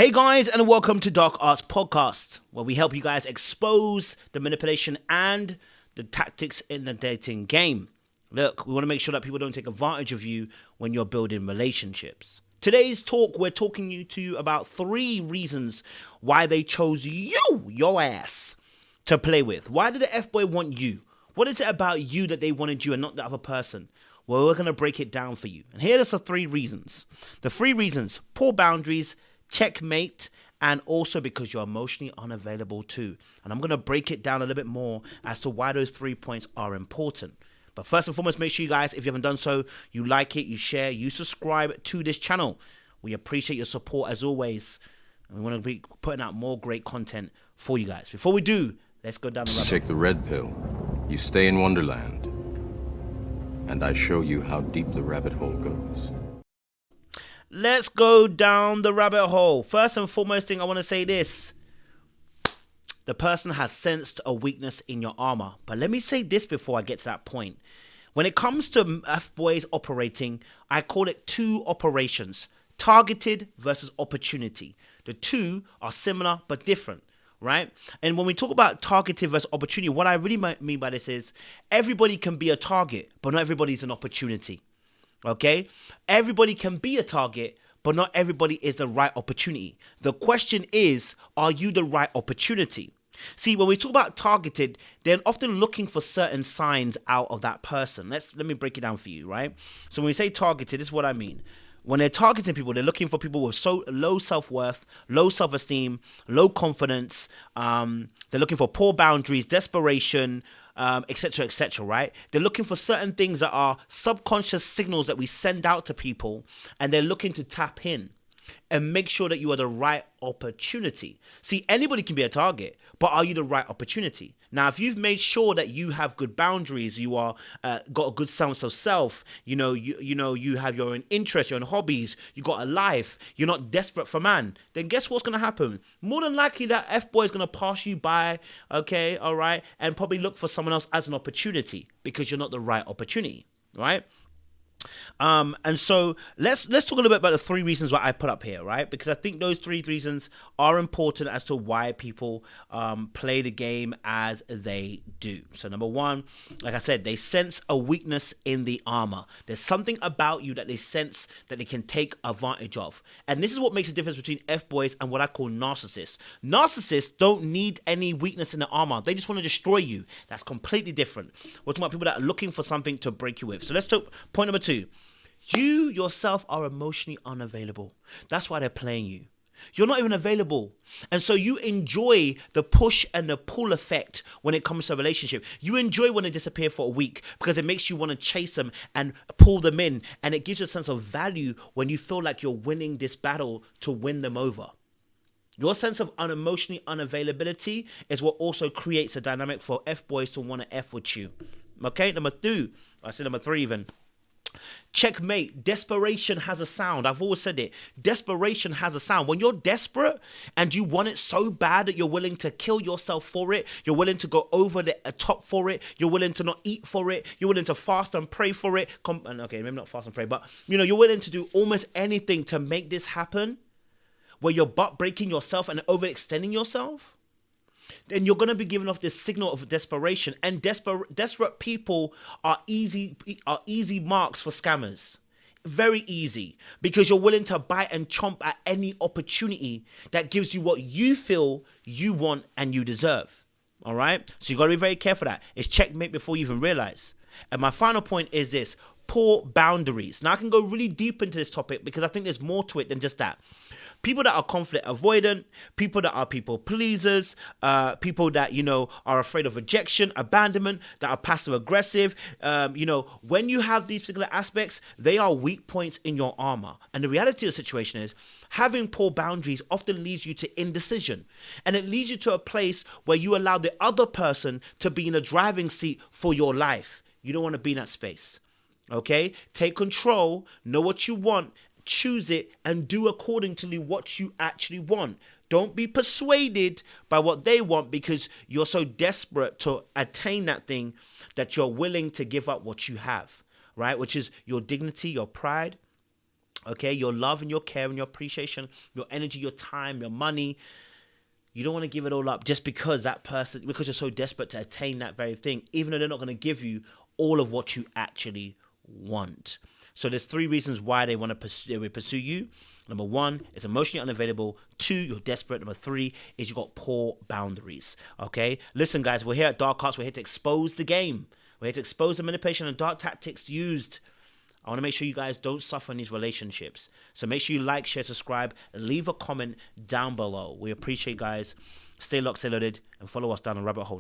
Hey guys, and welcome to Dark Arts Podcast, where we help you guys expose the manipulation and the tactics in the dating game. Look, we want to make sure that people don't take advantage of you when you're building relationships. Today's talk, we're talking to you about 3 reasons why they chose you, your ass, to play with. Why did the F-boy want you? What is it about you that they wanted you and not the other person? Well, we're going to break it down for you. And here are the 3 reasons. The 3 reasons: poor boundaries, checkmate, and also because you're emotionally unavailable too. And I'm going to break it down a little bit more as to why those 3 points are important. But first and foremost, make sure you guys, if you haven't done so, you like it, you share, you subscribe to this channel. We appreciate your support as always. And we want to be putting out more great content for you guys. Before we do, let's go down the rabbit hole. Take the red pill. You stay in Wonderland. And I show you how deep the rabbit hole goes. Let's go down the rabbit hole. First and foremost thing, I want to say this. The person has sensed a weakness in your armor. But let me say this before I get to that point. When it comes to F-boys operating, I call it 2 operations: targeted versus opportunity. The 2 are similar but different, right? And when we talk about targeted versus opportunity, what I really mean by this is everybody can be a target, but not everybody's an opportunity. Okay? Everybody can be a target, but not everybody is the right opportunity. The question is, are you the right opportunity? See, when we talk about targeted, they're often looking for certain signs out of that person. Let me break it down for you, right? So when we say targeted, this is what I mean. When they're targeting people, they're looking for people with so low self-worth, low self-esteem, low confidence. They're looking for poor boundaries, desperation, etc., etc., right? They're looking for certain things that are subconscious signals that we send out to people, and they're looking to tap in and make sure that you are the right opportunity. See, anybody can be a target, but are you the right opportunity? Now, if you've made sure that you have good boundaries, you are got a good sense of self, you have your own interests, your own hobbies, you got a life, you're not desperate for man, then guess what's going to happen? More than likely that F-boy is going to pass you by, okay, all right, and probably look for someone else as an opportunity because you're not the right opportunity, right? And so let's talk a little bit about the 3 reasons why I put up here, right? Because I think those 3 reasons are important as to why people play the game as they do. So number 1, like I said, they sense a weakness in the armor. There's something about you that they sense that they can take advantage of. And this is what makes a difference between F-boys and what I call narcissists. Narcissists don't need any weakness in the armor. They just want to destroy you. That's completely different. We're talking about people that are looking for something to break you with. So let's talk point number 2. You yourself are emotionally unavailable. That's why they're playing you. You're not even available. And so you enjoy the push and the pull effect when it comes to a relationship. You enjoy when they disappear for a week because it makes you want to chase them and pull them in. And it gives you a sense of value when you feel like you're winning this battle to win them over. Your sense of emotionally unavailability is what also creates a dynamic for F-boys to want to F with you. Okay, number 2. I said number 3 even. Checkmate. Desperation has a sound. I've always said it. Desperation has a sound. When you're desperate and you want it so bad that you're willing to kill yourself for it, you're willing to go over the top for it, you're willing to not eat for it, you're willing to fast and pray for it. Okay, maybe not fast and pray, but you're willing to do almost anything to make this happen, where you're butt breaking yourself and overextending yourself, then you're going to be giving off this signal of desperation. And desperate people are easy marks for scammers. Very easy, because you're willing to bite and chomp at any opportunity that gives you what you feel you want and you deserve. All right? So you got to be very careful of that. It's checkmate before you even realize. And my final point is this: poor boundaries. Now I can go really deep into this topic because I think there's more to it than just that. People that are conflict avoidant, people that are people pleasers, people that, are afraid of rejection, abandonment, that are passive aggressive. When you have these particular aspects, they are weak points in your armor. And the reality of the situation is having poor boundaries often leads you to indecision. And it leads you to a place where you allow the other person to be in a driving seat for your life. You don't want to be in that space. Okay? Take control, know what you want, choose it, and do according to what you actually want. Don't be persuaded by what they want because you're so desperate to attain that thing that you're willing to give up what you have, right? Which is your dignity, your pride, Okay, your love and your care and your appreciation, your energy, your time, your money. You don't want to give it all up just because that person, because you're so desperate to attain that very thing, even though they're not going to give you all of what you actually want. So there's 3 reasons why they want to pursue you. Number 1, it's emotionally unavailable. 2, you're desperate. Number 3 is you've got poor boundaries. Okay, listen, guys, we're here at Dark Arts. We're here to expose the game. We're here to expose the manipulation and dark tactics used. I want to make sure you guys don't suffer in these relationships. So make sure you like, share, subscribe, and leave a comment down below. We appreciate, guys. Stay locked, stay loaded, and follow us down the rabbit hole.